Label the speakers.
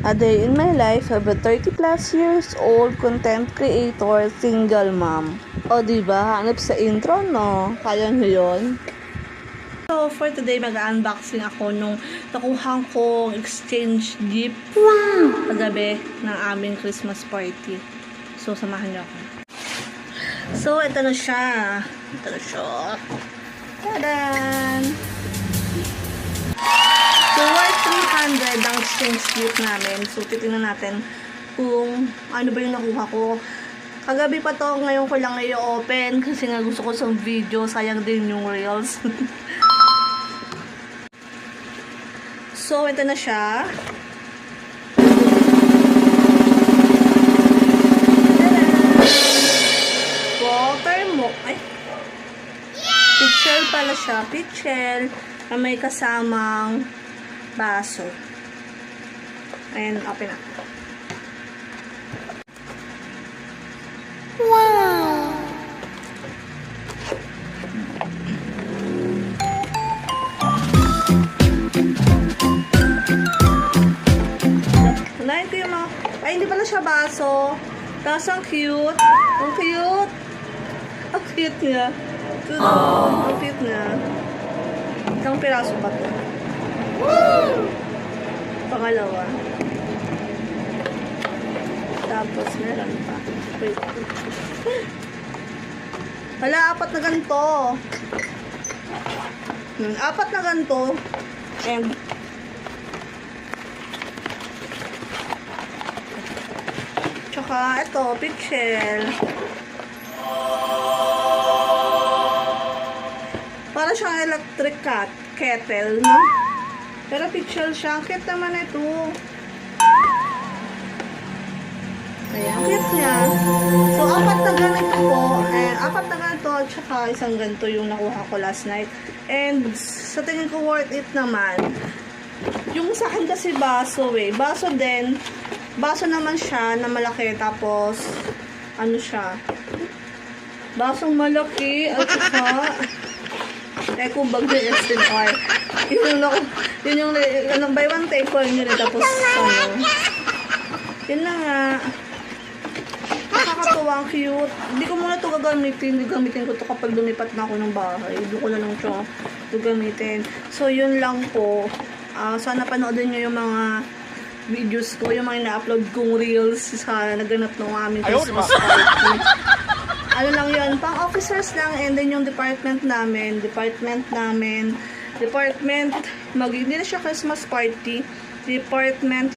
Speaker 1: A day in my life of a 30 plus years old content creator, single mom. O diba, hanap sa intro, no? Kaya nyo yun? So, for today, mag-unboxing ako nung nakuha kong exchange gift kagabi ng aming Christmas party. So, samahan nyo ako. So, ito na siya. Ito na siya. Tadan! So, worth 300 ang exchange gift namin. So, titingnan natin kung ano ba yung nakuha ko. Kagabi pa to, ngayon ko lang i-open kasi nga gusto ko sa video. Sayang din yung reels. So, ito na siya. Water mo. Ay. Pitchel pala siya. Pitchel na may kasamang baso. And open na. Wow! Unahin ko yung mga... Ay, hindi pala siya baso. Tapos ang cute. Ang cute. Ang cute niya. Ang cute niya. Isang piraso pa to. Pangalawa. Tapos meron pa. Wait. Wala, apat na ganito. Apat na ganito. And tsaka ito, pitchel. Para siyang electric kettle, no? Pero pitchel siya. Ang cute naman ito. Ayan, cute niya. So, apat na ganito po. Apat na ganito at saka isang ganito yung nakuha ko last night. And sa tingin ko worth it naman. Yung sa akin kasi baso eh. Baso din. Baso naman siya na malaki. Tapos, ano siya? Basong malaki at saka eco bag din SNR. Yun yung buy one take one yun eh. Tapos, ano. Yun na nga. Nakakatuwa, ang cute. Hindi ko muna ito gagamitin. Gagamitin ko ito kapag lumipat na ako ng bahay. Doon ko na lang ito gagamitin. So, yun lang po. Sana panoodin nyo yung mga videos ko, yung mga ina-upload kong reels sa naganap ng aming Christmas party. Ano lang yun, pang officers lang, and then yung department, hindi na siya Christmas party, department